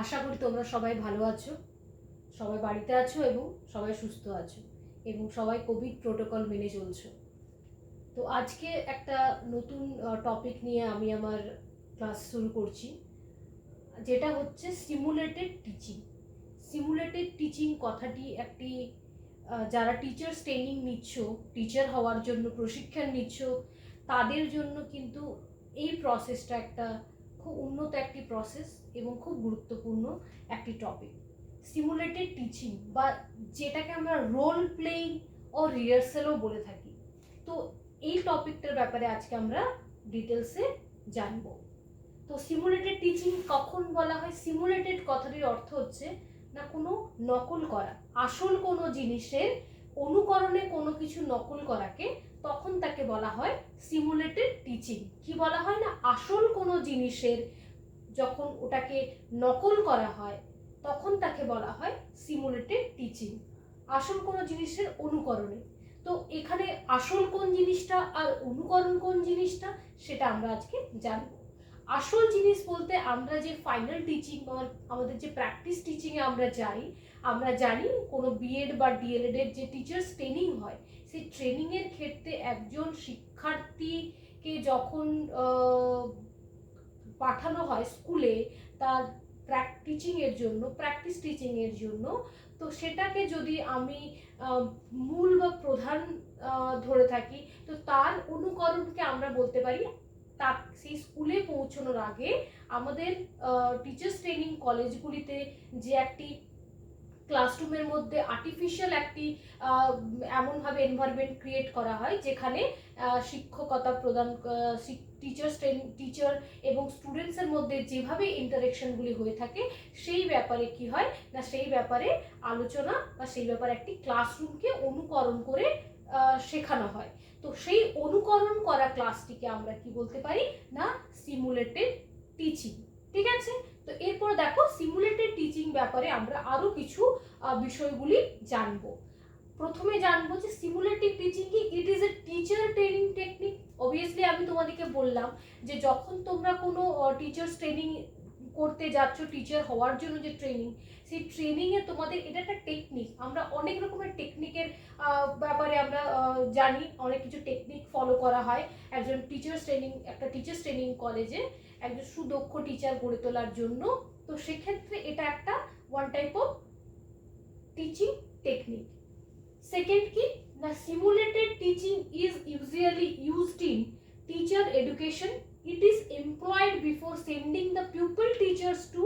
আশা করি তোমরা সবাই ভালো আছো, সবাই বাড়িতে আছো এবং সবাই সুস্থ আছো এবং সবাই কোভিড প্রোটোকল মেনে চলছো। তো আজকে একটা নতুন টপিক নিয়ে আমি আমার ক্লাস শুরু করছি, যেটা হচ্ছে সিমুলেটেড টিচিং। সিমুলেটেড টিচিং কথাটি একটি যারা টিচার্স ট্রেনিং নিচ্ছ, টিচার হওয়ার জন্য প্রশিক্ষণ নিচ্ছ, তাদের জন্য কিন্তু এই প্রসেসটা একটা খুব উন্নত একটি প্রসেস এবং খুব গুরুত্বপূর্ণ একটি টপিক। সিমুলেটেড টিচিং বা যেটাকে আমরা রোল প্লেইং ও রিহার্সালও বলে থাকি। তো এই টপিকটার ব্যাপারে আজকে আমরা ডিটেলসে জানবো। তো সিমুলেটেড টিচিং কখন বলা হয়? সিমুলেটেড কথাটির অর্থ হচ্ছে না কোনো নকল করা, আসল কোনো জিনিসের অনুকরণে কোনো কিছু নকল করাকে তখন তাকে বলা হয় সিমুলেটেড টিচিং। কি বলা হয় না, আসল কোনো জিনিসের যখন ওটাকে নকল করা হয় তখন তাকে বলা হয় সিমুলেটেড টিচিং, আসল কোনো জিনিসের অনুকরণে। তো এখানে আসল কোন জিনিসটা আর অনুকরণ কোন জিনিসটা সেটা আমরা আজকে জানবো। আসল জিনিস বলতে আমরা যে ফাইনাল টিচিং বা আমাদের যে প্র্যাকটিস টিচিংয়ে আমরা জানি কোনো বিএড বা ডিএলএড এর যে টিচার্স ট্রেনিং হয়, সেই ট্রেনিংয়ের ক্ষেত্রে একজন শিক্ষার্থীকে যখন পাঠানো হয় স্কুলে তার প্র্যাকটিস টিচিংয়ের জন্য, তো সেটাকে যদি আমি মূল বা প্রধান ধরে থাকি, তো তার অনুকরণকে আমরা বলতে পারি তার সেই স্কুলে পৌঁছানোর আগে আমাদের টিচার্স ট্রেনিং কলেজগুলিতে যে একটি ক্লাসরুমের মধ্যে আর্টিফিশিয়াল একটি এমনভাবে এনভায়রনমেন্ট ক্রিয়েট করা হয় যেখানে শিক্ষকতা প্রদান টিচার এবং স্টুডেন্টসের মধ্যে যেভাবে ইন্টারেকশনগুলি হয়ে থাকে সেই ব্যাপারে কি হয় না, সেই ব্যাপারে আলোচনা বা সেই ব্যাপারে একটি ক্লাসরুমকে অনুকরণ করে শেখানো হয়। তো সেই অনুকরণ করা ক্লাসটিকে আমরা কি বলতে পারি না, সিমুলেটেড টিচিং। ঠিক আছে, তো এরপর দেখো সিমুলেটেড টিচিং ব্যাপারে আমরা আরো কিছু বিষয়গুলি জানবো। প্রথমে জানবো যে সিমুলেটিভ টিচিং কি। It is a teacher training technique. Obviously আমি তোমাদেরকে বললাম যে যখন তোমরা কোনো টিচার্স ট্রেনিং করতে যাচ্ছ, টিচার হওয়ার জন্য যে ট্রেনিং, সেই ট্রেনিংয়ে তোমাদের এটা একটা টেকনিক। আমরা অনেক রকমের টেকনিকের ব্যাপারে আমরা জানি, অনেক কিছু টেকনিক ফলো করা হয় একজন একটা টিচার্স ট্রেনিং কলেজে একজন সুদক্ষ টিচার গড়ে তোলার জন্য। তো সেক্ষেত্রে এটা একটা one type of teaching technique. Second কি না, simulated teaching is usually used in teacher education. It is employed before sending the pupil teachers to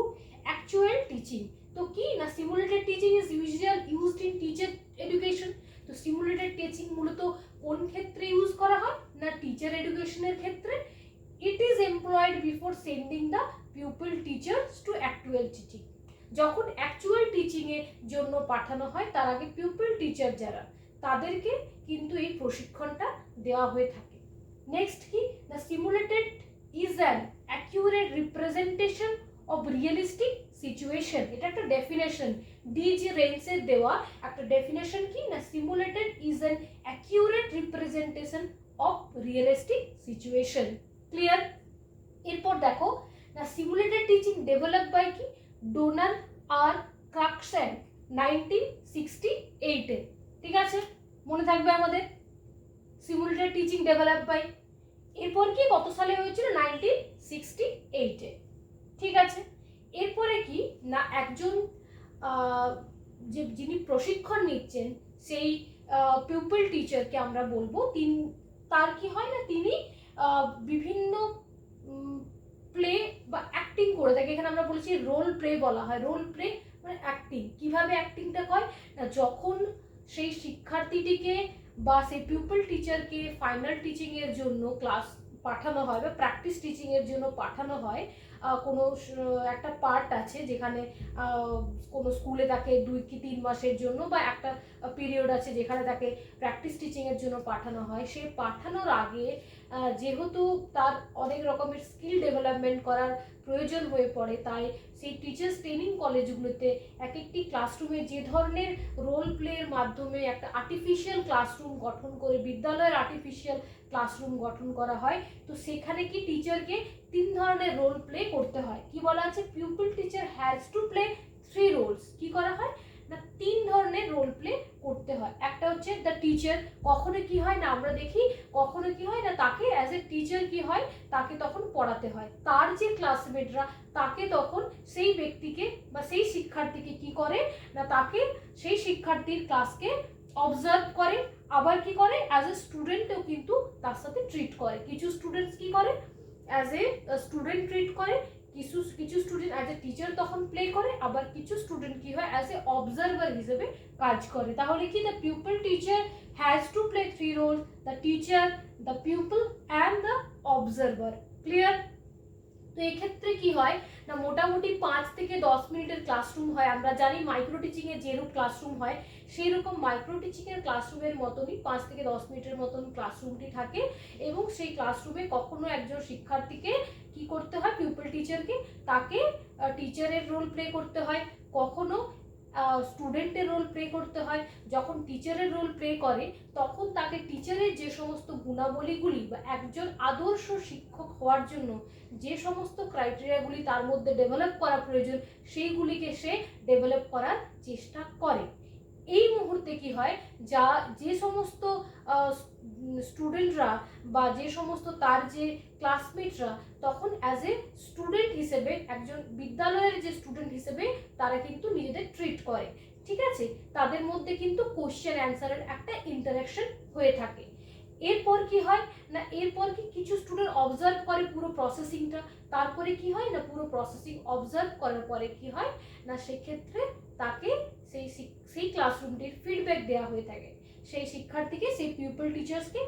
actual teaching. তো কি না, simulated teaching is usually used in teacher education. তো simulated teaching মূলত কোন ক্ষেত্রে use করা হয় না, টিচার এডুকেশনের ক্ষেত্রে। It is employed before sending the pupil teachers to actual teaching. যখন অ্যাকচুয়াল টিচিংয়ের জন্য পাঠানো হয় তার আগে পিউপিল টিচার যারা, তাদেরকে কিন্তু এই প্রশিক্ষণটা দেওয়া হয়ে থাকে। নেক্সট কি না, simulated is an accurate representation of realistic situation. এটা একটা ডেফিনেশন, ডিজি রেন্সের দেওয়া একটা ডেফিনেশন কি না, simulated is an accurate representation of realistic situation. Clear? এরপর দেখো না, সিমুলেটেড টিচিং ডেভেলপ বাই কি ডোনাল্ড আর ক্রাকসেন 1968-এ। ঠিক আছে, মনে থাকবে আমাদের সিমুলেটেড টিচিং ডেভেলপ বাই। এরপর কি কত সালে হয়েছিল? 1968-এ। ঠিক আছে, এরপরে কি না, একজন যিনি প্রশিক্ষণ নিচ্ছেন সেই পিউপিল টিচারকে আমরা বলবো তার কি হয় না, তিনি বিভিন্ন প্লে বা অ্যাক্টিং করে থাকে। এখানে আমরা বলেছি রোল প্লে বলা হয়। রোল প্লে মানে অ্যাক্টিং। কিভাবে অ্যাক্টিংটা হয় না, যখন সেই শিক্ষার্থীটিকে বা সেই পিউপিল টিচারকে ফাইনাল টিচিংয়ের জন্য ক্লাস পাঠানো হয় বা প্র্যাকটিস টিচিংয়ের জন্য পাঠানো হয়, কোনো একটা পার্ট আছে যেখানে কোনো স্কুলে তাকে 2 কি 3 মাসের জন্য বা একটা পিরিয়ড আছে যেখানে তাকে প্র্যাকটিস টিচিংয়ের জন্য পাঠানো হয়। সে পাঠানোর আগে যেহেতু তার অনেক রকমের স্কিল ডেভেলপমেন্ট করার প্রয়োজন হয়ে পড়ে, তাই সেই টিচার্স ট্রেনিং কলেজগুলোতে এক একটি ক্লাসরুমে যে ধরনের রোল প্লের মাধ্যমে একটা আর্টিফিশিয়াল ক্লাসরুম গঠন করে, বিদ্যালয়ের আর্টিফিশিয়াল ক্লাসরুম গঠন করা হয়, তো সেখানে কি টিচারকে 3 ধরনের রোল প্লে করতে হয়। কি বলা আছে, pupil teacher has to play 3 roles. কি করা হয় না, 3 ধরনের রোল প্লে করতে হয়। একটা হচ্ছে দ্য টিচার, কখনো কি হয় না আমরা দেখি, কখনো কি হয় না তাকে অ্যাজ এ টিচার কি হয়, তাকে তখন পড়াতে হয়, তার যে ক্লাসমেটরা তাকে তখন সেই ব্যক্তিকে বা সেই শিক্ষার্থীকে কি করে না, তাকে সেই শিক্ষার্থীর ক্লাসকে অবজার্ভ করে, আবার কি করে অ্যাজ এ স্টুডেন্টও কিন্তু তার সাথে ট্রিট করে। কিছু স্টুডেন্টস কি করে অ্যাজ এ স্টুডেন্ট ট্রিট করে, কিছু স্টুডেন্ট অ্যাজ এ টিচার তখন প্লে করে, আবার কিছু স্টুডেন্ট কি হয় অ্যাজ এ অবজারভার হিসেবে কাজ করে। তাহলে কি the pupil teacher has to play 3 role, the teacher, the pupil and the observer. Clear? তো এক্ষেত্রে কি হয় না, মোটামুটি 5 থেকে 10 মিনিটের ক্লাসরুম হয়। আমরা জানি মাইক্রো টিচিং এর যেরকম ক্লাসরুম হয় সেই রকম মাইক্রো টিচিং এর ক্লাসরুমের মতনই 5 থেকে 10 মিনিটের মতন ক্লাসরুমটি থাকে, এবং সেই ক্লাসরুমে কখনো একজন শিক্ষার্থীকে কি করতে হয়, পিউপল টিচারকে তাকে টিচারের রোল প্লে করতে হয়, কখনো স্টুডেন্টের রোল প্লে করতে হয়। যখন টিচারের রোল প্লে করে তখন তাকে টিচারের যে সমস্ত গুণাবলীগুলি বা একজন আদর্শ শিক্ষক হওয়ার জন্য যে সমস্ত ক্রাইটেরিয়াগুলি তার মধ্যে ডেভেলপ করা প্রয়োজন সেইগুলিকে সে ডেভেলপ করার চেষ্টা করে। এই মুহূর্তে কি হয়, যে সমস্ত স্টুডেন্টরা বা যে সমস্ত তার যে ক্লাসমেটরা তখন অ্যাজ এ স্টুডেন্ট হিসেবে, একজন বিদ্যালয়ের যে স্টুডেন্ট হিসেবে তারা কিন্তু নিজেদের ট্রিট করে। ঠিক আছে, তাদের মধ্যে কিন্তু কোশ্চেন অ্যান্সারের একটা ইন্টারাকশন হয়ে থাকে। এরপর কি হয় না, এরপর কি কিছু স্টুডেন্ট অবজার্ভ করে পুরো প্রসেসিংটা, তারপরে কি হয় না, পুরো প্রসেসিং অবজার্ভ করার পরে কি হয় না, সেক্ষেত্রে তাকে সেই ক্লাসরুমটির ফিডব্যাক দেওয়া হয়ে থাকে, সেই শিক্ষার্থীকে, সেই পিউপল টিচার্সকে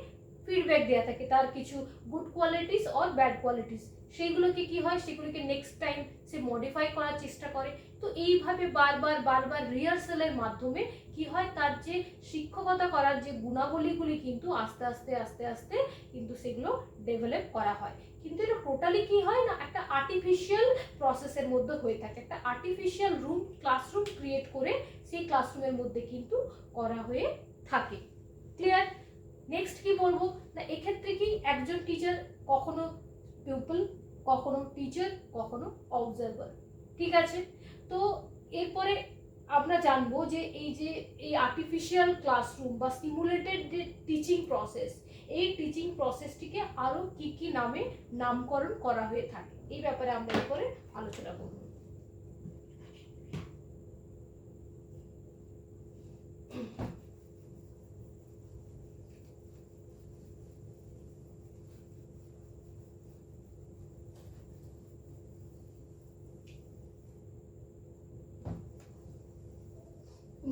ফিডব্যাক দেওয়া থাকে, তার কিছু good qualities or bad qualities, সেইগুলোকে কি হয়, সেগুলোকে নেক্সট টাইম সে মডিফাই করার চেষ্টা করে। তো এইভাবে বারবার রিহার্সালের মাধ্যমে কি হয়, তার যে শিক্ষকতা করার যে গুণাবলীগুলি কিন্তু আস্তে আস্তে কিন্তু সেগুলো ডেভেলপ করা হয়। কিন্তু এটা টোটালি কি হয় না, একটা আর্টিফিশিয়াল প্রসেসের মধ্যে হয়ে থাকে, একটা আর্টিফিশিয়াল ক্লাসরুম ক্রিয়েট করে সেই ক্লাসরুমের মধ্যে কিন্তু করা হয়ে থাকে। ক্লিয়ার? নেক্সট কি বলবো না, এক্ষেত্রে কি একজন টিচার কখনো পিউপল, কখনো টিচার, কখনো অবজারভার। ঠিক আছে, তো এরপরে আমরা জানবো যে এই আর্টিফিশিয়াল ক্লাসরুম বা সিমুলেটেড যে টিচিং প্রসেস, এই টিচিং প্রসেসটিকে আরো কি কি নামে নামকরণ করা হয়ে থাকে, এই ব্যাপারে আমরা এরপরে আলোচনা করব।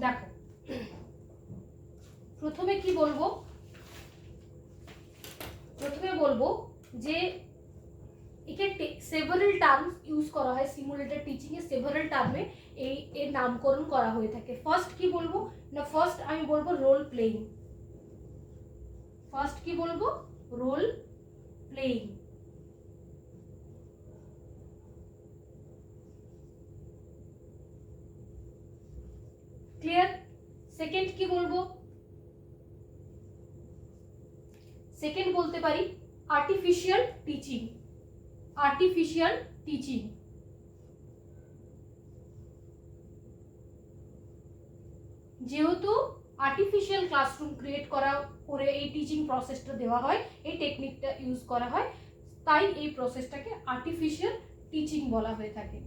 দেখো, প্রথমে বলবো যে একে সেভারাল টার্মস ইউজ করা হয়, সিমুলেটেড টিচিং এ সেভারাল টার্মে এর নামকরণ করা হয়ে থাকে। ফার্স্ট কি বলবো না, ফার্স্ট আমি বলবো রোল প্লেইং। ফার্স্ট কি বলবো, রোল প্লেইং। ক্লিয়ার? সেকেন্ড কি বলবো, সেকেন্ড বলতে পারি আর্টিফিশিয়াল টিচিং। আর্টিফিশিয়াল টিচিং, যেহেতু আর্টিফিশিয়াল ক্লাসরুম ক্রিয়েট করে এই টিচিং প্রসেসটা দেওয়া হয়, এই টেকনিকটা ইউজ করা হয়, তাই এই প্রসেসটাকে আর্টিফিশিয়াল টিচিং বলা হয়ে থাকে।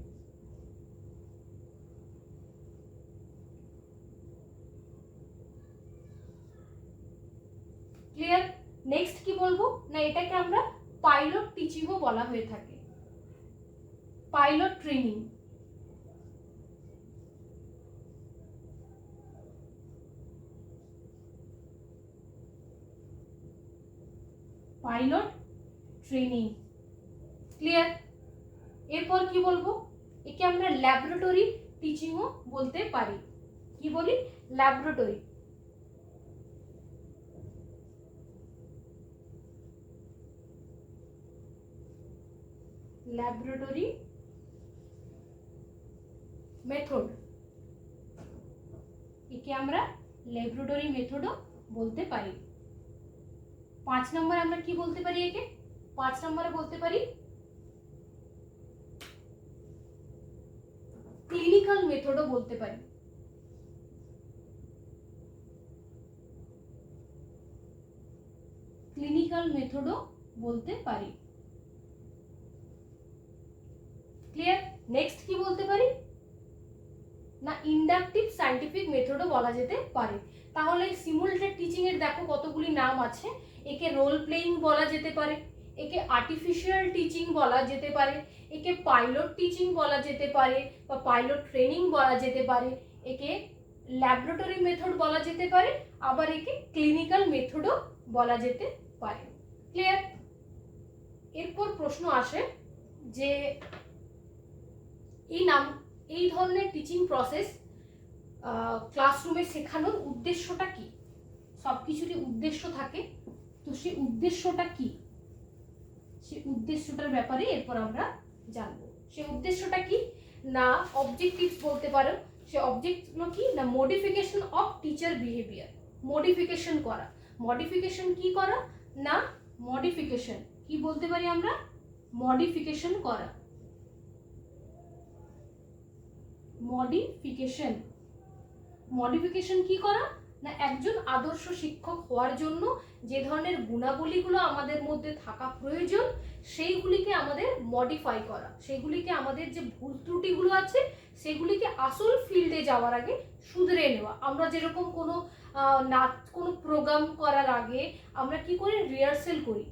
ক্লিয়ার? নেক্সট কি বলবো না, এটাকে আমরা পাইলট টিচিংও বলা হয়ে থাকে, pilot training. Pilot training. Clear? এরপর কি বলবো, একে আমরা ল্যাবরেটরি টিচিংও বলতে পারি। কি বলি, ল্যাবরেটরি। ল্যাবরেটরি মেথড, একে আমরা ল্যাবরেটরি মেথডও বলতে পারি। 5 নম্বরে আমরা কি বলতে পারি একে? 5 নম্বরে বলতে পারি ক্লিনিক্যাল মেথডও বলতে পারি। ক্লিনিক্যাল মেথডও বলতে পারি। ক্লিয়ার? নেক্সট কি বলতে পারি না ইন্ডাকটিভ সায়েন্টিফিক মেথডও বলা যেতে পারে। তাহলে সিমুলেটেড টিচিং এর দেখো কতগুলি নাম আছে। একে রোল প্লেইং বলা যেতে পারে, একে আর্টিফিশিয়াল টিচিং বলা যেতে পারে, একে পাইলট টিচিং বলা যেতে পারে বা পাইলট ট্রেনিং বলা যেতে পারে, একে ল্যাবরেটরি মেথড বলা যেতে পারে, আবার একে ক্লিনিক্যাল মেথডও বলা যেতে পারে। ক্লিয়ার? এরপর প্রশ্ন আসে যে এই ধরনের টিচিং প্রসেস ক্লাসরুমে শেখানোর উদ্দেশ্যটা কি? সবকিছুরই উদ্দেশ্য থাকে, তো সেই উদ্দেশ্যটা কি, সেই উদ্দেশ্যটার ব্যাপারে এরপর আমরা জানবো। সেই উদ্দেশ্যটা কি না অবজেক্টিভস বলতে পারো। সে অবজেক্টগুলো কি না modification of teacher behaviour, modification করা। মডিফিকেশন কি করা না মডিফিকেশন কি বলতে পারি আমরা? মডিফিকেশন করা। মডিফিকেশন, মডিফিকেশন কি করা না একজন আদর্শ শিক্ষক হওয়ার জন্য যে ধরনের গুণাবলীগুলো আমাদের মধ্যে থাকা প্রয়োজন সেইগুলিকে আমাদের মডিফাই করা, সেগুলিকে আমাদের যে ভুল ত্রুটিগুলো আছে সেগুলিকে আসল ফিল্ডে যাওয়ার আগে শুধরে নেওয়া। আমরা যেরকম কোনো নাচ কোনো প্রোগ্রাম করার আগে আমরা কি করি? রিহার্সেল করি।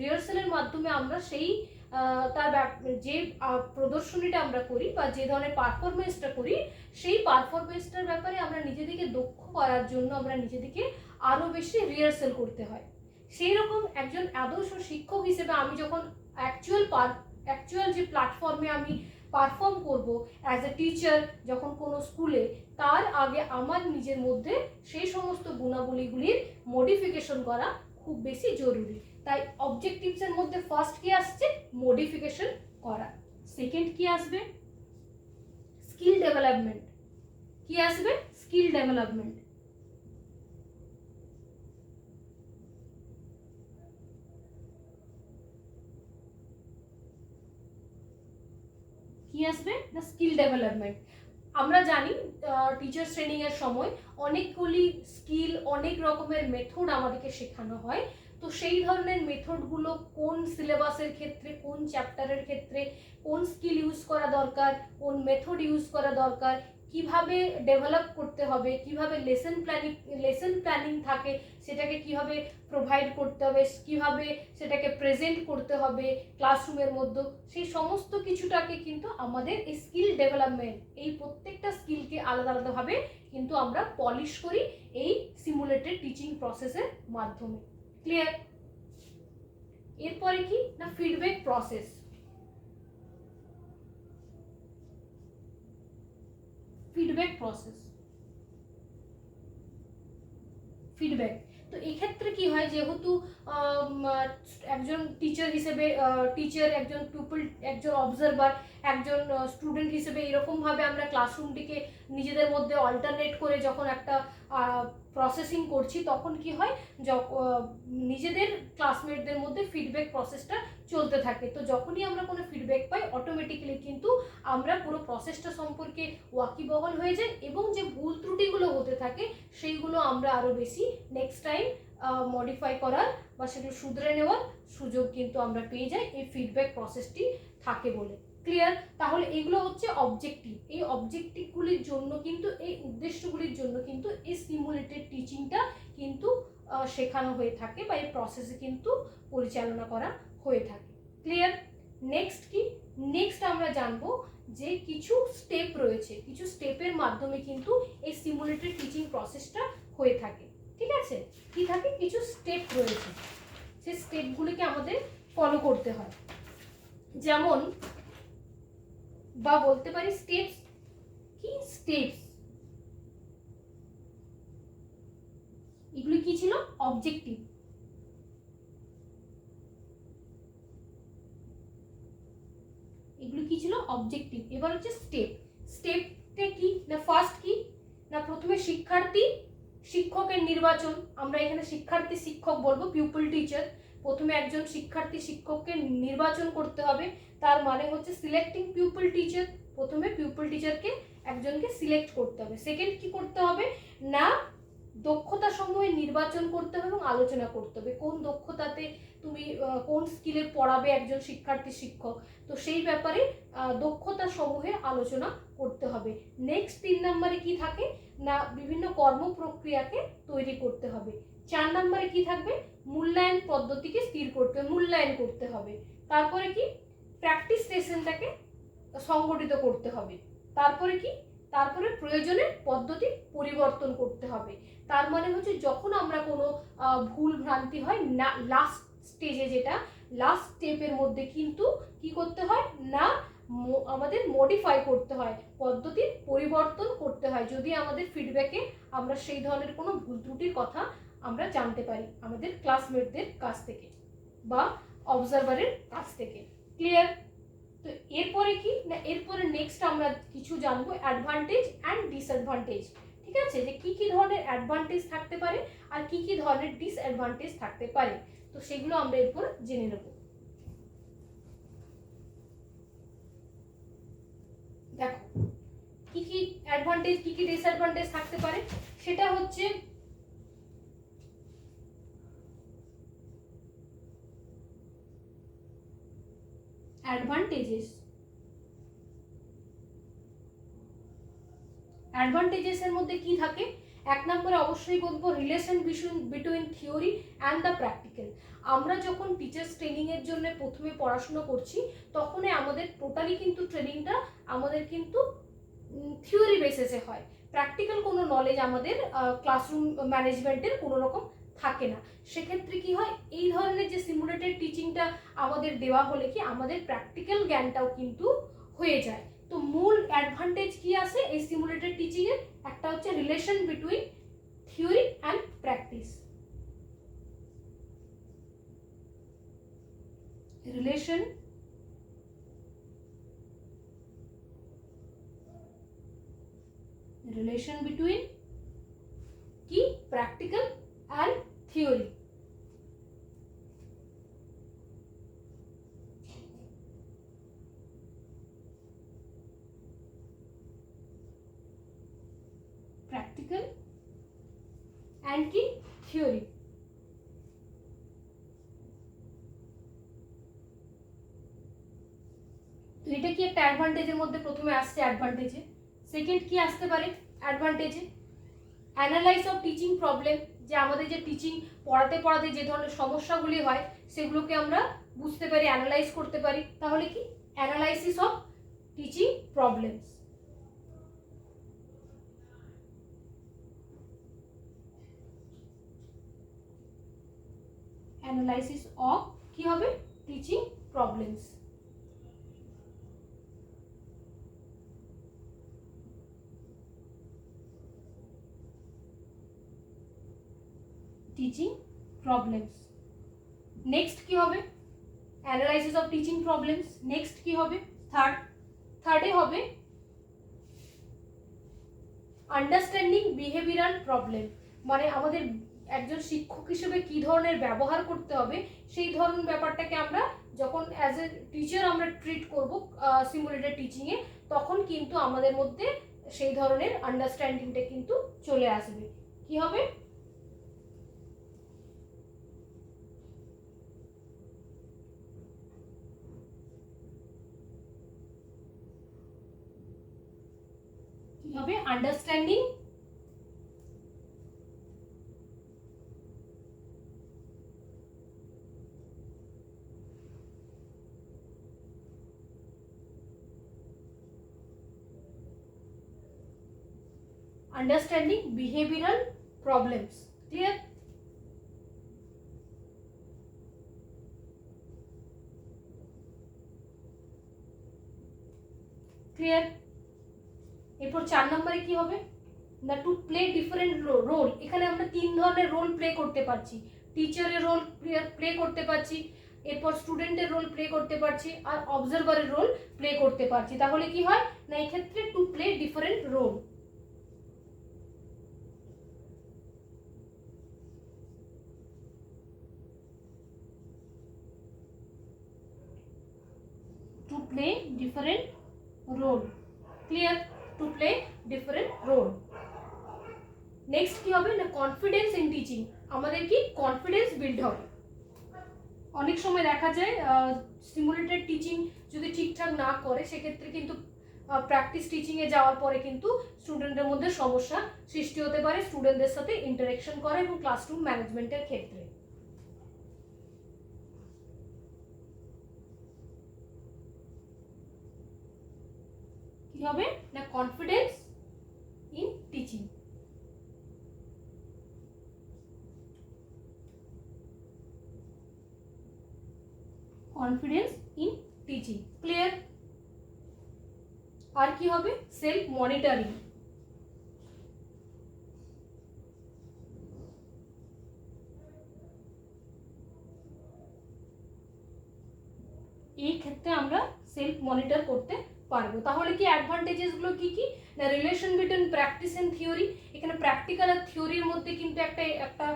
রিহার্সেলের মাধ্যমে আমরা সেই তার যে প্রদর্শনীটা আমরা করি বা যে ধরনের পারফরমেন্সটা করি সেই পারফরমেন্সটার ব্যাপারে আমরা নিজেদেরকে দক্ষ করার জন্য আমরা নিজেদেরকে আরও বেশি রিহার্সেল করতে হয়। সেই রকম একজন আদর্শ শিক্ষক হিসেবে আমি যখন অ্যাকচুয়াল যে প্ল্যাটফর্মে আমি পারফর্ম করব অ্যাজ এ টিচার যখন কোনো স্কুলে, তার আগে আমার নিজের মধ্যে সেই সমস্ত গুণাবলীগুলির মডিফিকেশন করা খুব বেশি জরুরি। তাই অবজেক্টিভস এর মধ্যে ফার্স্ট কি আসছে? মডিফিকেশন করা। সেকেন্ড কি আসবে? Skill development. কি আসবে? Skill development. কি আসবে না স্কিল ডেভেলপমেন্ট। আমরা জানি টিচার ট্রেনিং এর সময় অনেকগুলি স্কিল, অনেক রকমের মেথড আমাদেরকে শেখানো হয়। তো সেই ধরনের মেথডগুলো কোন সিলেবাসের ক্ষেত্রে, কোন চ্যাপ্টারের ক্ষেত্রে কোন স্কিল ইউজ করা দরকার, কোন মেথড ইউজ করা দরকার, কিভাবে ডেভেলপ করতে হবে, কিভাবে লেসন প্ল্যানিং থাকে সেটাকে কিভাবে প্রোভাইড করতে হবে, কিভাবে সেটাকে প্রেজেন্ট করতে হবে ক্লাসরুমের মধ্যে, সেই সমস্ত কিছুটাকে কিন্তু আমাদের এই স্কিল ডেভেলপমেন্ট, এই প্রত্যেকটা স্কিলকে আলাদা আলাদাভাবে কিন্তু আমরা পলিশ করি এই সিমুলেটেড টিচিং প্রসেসের মাধ্যমে। ক্লিয়ার? এরপরে কি না feedback process. Feedback process, feedback. তো এক্ষেত্রে কি হয়, যেহেতু একজন টিচার হিসেবে টিচার, একজন পিপল, একজন অবজারভার, একজন স্টুডেন্ট হিসেবে এরকমভাবে আমরা ক্লাসরুমটিকে নিজেদের মধ্যে অল্টারনেট করে যখন একটা প্রসেসিং করছি তখন কি হয়, নিজেদের ক্লাসমেটদের মধ্যে ফিডব্যাক প্রসেসটা চলতে থাকে। তো যখনই আমরা কোনো ফিডব্যাক পাই অটোমেটিক্যালি কিন্তু আমরা পুরো প্রসেসটা সম্পর্কে ওয়াকিবহাল হয়ে যাই এবং যে ভুল ত্রুটিগুলো হতে থাকে সেইগুলো আমরা আরও বেশি নেক্সট টাইম মডিফাই করার বা সেগুলো শুধরে নেওয়ার সুযোগ কিন্তু আমরা পেয়ে যাই এই ফিডব্যাক প্রসেসটি থাকে বলে। ক্লিয়ার? তাহলে এগুলো হচ্ছে অবজেক্টিভ। এই অবজেক্টিভগুলির জন্য কিন্তু, এই উদ্দেশ্যগুলির জন্য কিন্তু এই সিমুলেটেড টিচিংটা কিন্তু শেখানো হয়ে থাকে বা এই প্রসেসে কিন্তু পরিচালনা করা হয়ে থাকে। ক্লিয়ার? নেক্সট কি? নেক্সট আমরা জানবো যে কিছু স্টেপ রয়েছে, কিছু স্টেপের মাধ্যমে কিন্তু এই সিমুলেটেড টিচিং প্রসেসটা হয়ে থাকে। ঠিক আছে? কি থাকে? কিছু স্টেপ রয়েছে, সেই স্টেপগুলিকে আমাদের ফলো করতে হয়। যেমন বা বলতে পারি স্টেপস। কি স্টেপস? এগুলি কি ছিল? অবজেক্টিভ। এগুলি এগুলো কি ছিল? অবজেক্টিভ। এবার হচ্ছে স্টেপ। স্টেপটা কি না, ফার্স্ট কি না, প্রথমে শিক্ষার্থী শিক্ষকের নির্বাচন। আমরা এখানে শিক্ষার্থী শিক্ষক বলবো, পিউপল টিচার। প্রথমে একজন শিক্ষার্থী শিক্ষককে নির্বাচন করতে হবে, তার মানে হচ্ছে সিলেক্টিং পিউপল টিচার। প্রথমে পিউপল টিচারকে একজনকে সিলেক্ট করতে হবে। সেকেন্ড কি করতে হবে না, দক্ষতা সমূহে নির্বাচন করতে হবে এবং আলোচনা করতে হবে কোন দক্ষতাতে তুমি কোন স্কিলে পড়াবে একজন শিক্ষার্থী শিক্ষক, তো সেই ব্যাপারে দক্ষতা সমূহে আলোচনা করতে হবে। নেক্সট 3 নম্বরে কি থাকে না, বিভিন্ন কর্ম প্রক্রিয়াকে তৈরি করতে হবে। 4 নম্বরে কি থাকবে, মূল্যায়ন পদ্ধতিকে স্থির করতে হবে, মূল্যায়ন করতে হবে। তারপরে কি, প্র্যাকটিস সেশনটাকে সংগঠিত করতে হবে। তারপরে কি, তারপরে প্রয়োজনে পদ্ধতি পরিবর্তন করতে হবে। তার মানে হচ্ছে যখন আমরা কোনো ভুল ভ্রান্তি হয় না, লাস্ট স্টেজে যেটা লাস্ট স্টেপের মধ্যে কিন্তু কি করতে হয় না, আমাদের মডিফাই করতে হয়, পদ্ধতির পরিবর্তন করতে হয়, যদি আমাদের ফিডব্যাকে আমরা সেই ধরনের কোনো ভুল ত্রুটির কথা আমরা জানতে পারি আমাদের ক্লাসমেটদের কাছ থেকে বা অবজারভারের কাছ থেকে। ক্লিয়ার? তো এরপরে কি না, এরপরে নেক্সট আমরা কিছু জানবো অ্যাডভান্টেজ অ্যান্ড ডিসঅ্যাডভান্টেজ। ঠিক আছে, যে কি কি ধরনের অ্যাডভান্টেজ থাকতে পারে আর কি কি ধরনের ডিসঅ্যাডভান্টেজ থাকতে পারে, তো সেগুলো আমরা এরপর জেনে নেব। দেখো কি কি অ্যাডভান্টেজ কি কি ডিসঅ্যাডভান্টেজ থাকতে পারে, সেটা হচ্ছে অ্যাডভান্টেজেস। অ্যাডভান্টেজেসের মধ্যে কি থাকে, 1 নম্বরে অবশ্যই বলবো relation between theory and the practical. আমরা যখন টিচার্স ট্রেনিংয়ের জন্য প্রথমে পড়াশোনা করছি, তখনই আমাদের টোটালি কিন্তু ট্রেনিংটা আমাদের কিন্তু থিওরি বেসিসে হয়, প্র্যাকটিক্যাল কোনো নলেজ আমাদের ক্লাসরুম ম্যানেজমেন্টের কোনো রকম থাকে না। সেক্ষেত্রে কি হয়, এই ধরনের যে সিমুলেটেড টিচিংটা আমাদের দেওয়া হলে কি আমাদের প্র্যাকটিক্যাল জ্ঞানটাও কিন্তু হয়ে যায়। তো মূল অ্যাডভান্টেজ কি আছে এই সিমুলেটেড টিচিং এর, একটা হচ্ছে relation between theory and practice. Relation between কি, practical and theory. Practical and কি, থিওরি। তো এটা কি একটা অ্যাডভান্টেজের মধ্যে প্রথমে আসছে অ্যাডভান্টেজে। সেকেন্ড কি আসতে পারে অ্যাডভান্টেজে, অ্যানালাইজ অফ টিচিং প্রবলেম, যে আমাদের যে টিচিং পড়াতে পড়াতে যে ধরনের সমস্যাগুলি হয় সেগুলোকে আমরা বুঝতে পারি, অ্যানালাইজ করতে পারি। তাহলে কি, analysis of teaching problems. Analysis of কি হবে, teaching problems. Teaching problems. Next কি হবে, analysis of teaching problems. Next কি হবে, থার্ডে হবে আন্ডারস্ট্যান্ডিং বিহেভিয়ারাল প্রবলেম, মানে আমাদের একজন শিক্ষক হিসেবে কি ধরনের ব্যবহার করতে হবে সেই ধরনের ব্যাপারটাকে আমরা যখন অ্যাজ এ টিচার আমরা ট্রিট করব সিমুলেটেড টিচিংয়ে, তখন কিন্তু আমাদের মধ্যে সেই ধরনের আন্ডারস্ট্যান্ডিংটা কিন্তু চলে আসবে। কি হবে, understanding behavioral problems. Clear? Clear? এরপর 4 নম্বরে কি হবে না, টু প্লে ডিফারেন্ট রোল। এখানে আমরা 3 ধরনের রোল প্লে করতে পারছি, টিচারের রোল প্লে করতে পারছি, এরপর স্টুডেন্টের রোল প্লে করতে পারছি আর অবজারভারের রোল প্লে করতে পারছি। তাহলে কি হয় না এই ক্ষেত্রে to play different role. to play different role, clear, to play different role. Next কি হবে না কনফিডেন্স ইন টিচিং, আমাদের কি কনফিডেন্স বিল্ড হবে। অনেক সময় দেখা যায় সিমুলেটেড টিচিং যদি ঠিকঠাক না করে সেক্ষেত্রে কিন্তু প্র্যাকটিস টিচিংয়ে যাওয়ার পরে কিন্তু স্টুডেন্টের মধ্যে সমস্যা সৃষ্টি হতে পারে স্টুডেন্টদের সাথে ইন্টারেকশন করা এবং ক্লাসরুম ম্যানেজমেন্টের ক্ষেত্রে। কি হবে না confidence in teaching. Confidence in teaching, clear. আর কি হবে সেলফ মনিটরিং। এই ক্ষেত্রে আমরা সেলফ মনিটর করতে পারবো। তাহলে কি অ্যাডভান্টেজেস গুলো কি কি না relation between practice and theory, এখানে প্র্যাকটিক্যাল আর থিওরির মধ্যে কিন্তু একটা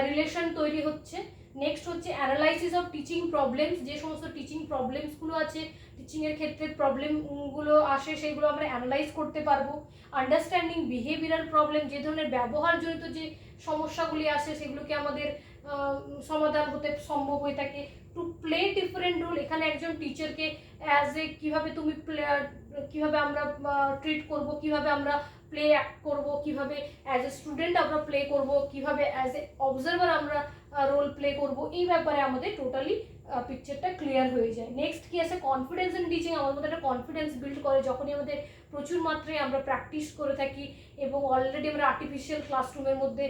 রিলেশন তৈরি হচ্ছে। নেক্সট হচ্ছে অ্যানালাইসিস অফ টিচিং প্রবলেমস, যে সমস্ত টিচিং প্রবলেমসগুলো আছে টিচিংয়ের ক্ষেত্রে প্রবলেমগুলো আসে সেগুলো আমরা অ্যানালাইজ করতে পারবো। আন্ডারস্ট্যান্ডিং বিহেভিয়ারাল প্রবলেম, যে ধরনের ব্যবহারজনিত যে সমস্যাগুলি আসে সেগুলোকে আমাদের সমাধান হতে সম্ভব হয়ে থাকে। টু প্লে ডিফারেন্ট রোল, এখানে একজন টিচারকে অ্যাজ এ কীভাবে তুমি কীভাবে আমরা ট্রিট করব, কীভাবে আমরা প্লে অ্যাক্ট করব, কীভাবে অ্যাজ এ স্টুডেন্ট আমরা প্লে করব, কীভাবে অ্যাজ এ অবজারভার আমরা রোল প্লে করব, এই ব্যাপারে আমাদের টোটালি পিকচারটা ক্লিয়ার হয়ে যায়। নেক্সট কি আছে কনফিডেন্স ইন টিচিং, আমাদের মধ্যে একটা কনফিডেন্স বিল্ড করে যখনই আমাদের প্রচুর মাত্রায় আমরা প্র্যাকটিস করে থাকি এবং অলরেডি আমরা আর্টিফিশিয়াল ক্লাসরুমের মধ্যে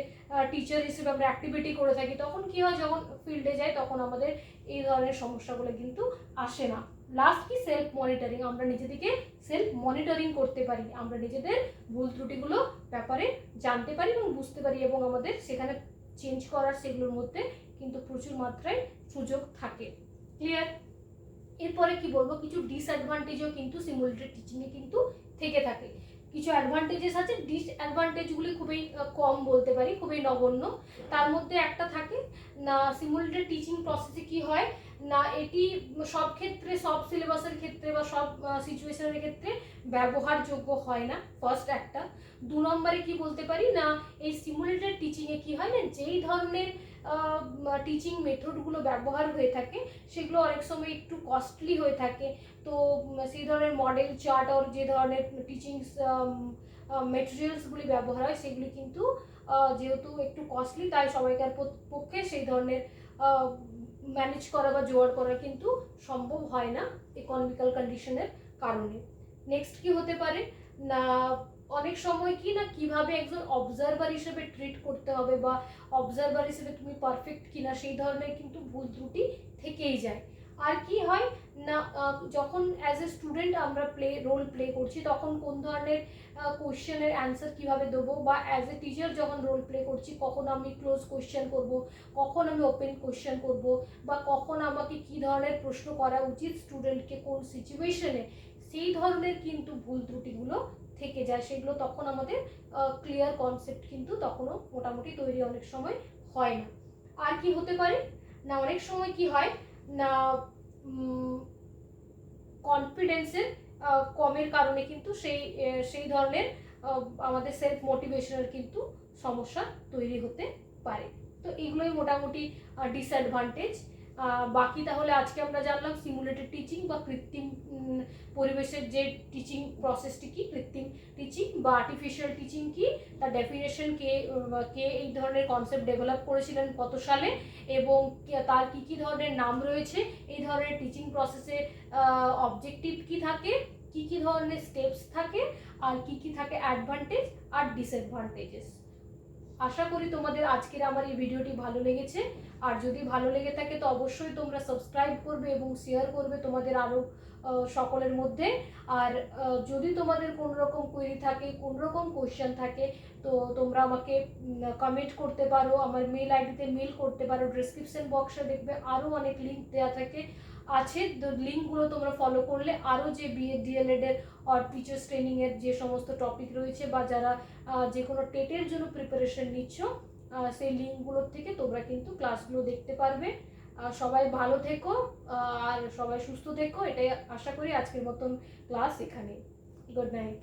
টিচার হিসেবে আমরা অ্যাক্টিভিটি করে থাকি, তখন কি হয় যখন ফিল্ডে যায় তখন আমাদের এই ধরনের সমস্যাগুলো কিন্তু আসে না। লাস্ট কি সেলফ মনিটরিং, আমরা নিজেদেরকে সেলফ মনিটরিং করতে পারি, আমরা নিজেদের ভুল ত্রুটিগুলো ব্যাপারে জানতে পারি এবং বুঝতে পারি এবং আমাদের সেখানে চেঞ্জ করার সেগুলোর মধ্যে কিন্তু প্রচুর মাত্রায় সুযোগ থাকে, ক্লিয়ার। এরপরে কি বলবো কিছু ডিসঅ্যাডভান্টেজও কিন্তু সিমুলেটেড টিচিংয়ে কিন্তু থেকে থাকে। কিছু অ্যাডভান্টেজেস আছে, ডিসঅ্যাডভান্টেজগুলি খুবই কম বলতে পারি, খুবই নগণ্য। তার মধ্যে একটা থাকে না সিমুলেটেড টিচিং প্রসেসে কি হয় না এটি সব ক্ষেত্রে সব সিলেবাসের ক্ষেত্রে বা সব সিচুয়েশনের ক্ষেত্রে ব্যবহারযোগ্য হয় না, ফার্স্ট একটা। 2 নম্বরে কি বলতে পারি না এই সিমুলেটেড টিচিংয়ে কি হয় না যেই ধরনের টিচিং মেথডগুলো ব্যবহার হয়ে থাকে সেগুলো অনেক সময় একটু কস্টলি হয়ে থাকে। তো সেই ধরনের মডেল চার্ট আর যে ধরনের টিচিং মেটেরিয়ালসগুলি ব্যবহার হয় সেগুলি কিন্তু যেহেতু একটু কস্টলি তাই সবাইকার পক্ষে সেই ধরনের ম্যানেজ করা বা জোগাড় করা কিন্তু সম্ভব হয় না ইকোনমিক্যাল কন্ডিশনের কারণে। নেক্সট কি হতে পারে না অনেক সময় কি না কিভাবে একজন অবজারভার হিসেবে ট্রিট করতে হবে বা অবজারভার হিসেবে তুমি পারফেক্ট কিনা সেই ধরনের কিন্তু ভুল ত্রুটি থেকেই যায়। আর কি হয় না যখন অ্যাজ এ স্টুডেন্ট আমরা রোল প্লে করছি তখন কোন ধরনের কোশ্চেনের অ্যান্সার কীভাবে দেবো বা অ্যাজ এ টিচার যখন রোল প্লে করছি কখন আমি ক্লোজ কোশ্চেন করব, কখন আমি ওপেন কোশ্চেন করব বা কখন আমাকে কী ধরনের প্রশ্ন করা উচিত স্টুডেন্টকে কোন সিচুয়েশনে, সেই ধরনের কিন্তু ভুল ত্রুটিগুলো থেকে যায়। সেগুলো তখন আমাদের ক্লিয়ার কনসেপ্ট কিন্তু তখনও মোটামুটি তৈরি অনেক সময় হয় না। আর কি হতে পারে না অনেক সময় কি হয় না কনফিডেন্সের কমের কারণে কিন্তু সেই ধরনের আমাদের সেলফ মোটিভেশনের কিন্তু সমস্যা তৈরি হতে পারে। তো এগুলোই মোটামুটি ডিসঅ্যাডভান্টেজ। বাকি তাহলে আজকে আমরা জানলাম সিমুলেটেড টিচিং বা কৃত্রিম পরিবেশের যে টিচিং প্রসেসটি কি, কৃত্রিম টিচিং বা আর্টিফিশিয়াল টিচিং কি, তার ডেফিনেশন কে এই ধরনের কনসেপ্ট ডেভেলপ করেছিলেন কত সালে এবং তার কি কি ধরনের নাম রয়েছে, এই ধরনের টিচিং প্রসেসের অবজেক্টিভ কি থাকে, কি কি ধরনের স্টেপস থাকে আর কি কি থাকে অ্যাডভান্টেজ আর ডিসঅ্যাডভান্টেজেস। আশা করি তোমাদের আজকের আমার এই ভিডিওটি ভালো লেগেছে। আর যদি ভালো লেগে থাকে তো অবশ্যই তোমরা সাবস্ক্রাইব করবে এবং শেয়ার করবে তোমাদের আরও সকলের মধ্যে। আর যদি তোমাদের কোনো রকম কোয়েরি থাকে, কোনো রকম কোয়েশ্চেন থাকে, তো তোমরা আমাকে কমেন্ট করতে পারো, আমার মেল আইডিতে মেল করতে পারো। ডেসক্রিপশন বক্সে দেখবে আরও অনেক লিঙ্ক দেওয়া আছে, লিঙ্কগুলো তোমরা ফলো করলে আরও যে বিএড ডিএলএড এর আর টিচার্স ট্রেনিং এর যে সমস্ত টপিক রয়েছে, বা যারা যে কোনো টেটের জন্য প্রিপারেশন নিচ্ছ, সেই লিঙ্কগুলোর থেকে তোমরা কিন্তু ক্লাসগুলো দেখতে পারবে। সবাই ভালো থেকো আর সবাই সুস্থ থেকো, এটাই আশা করি। আজকের মতন ক্লাস এখানে। Good night.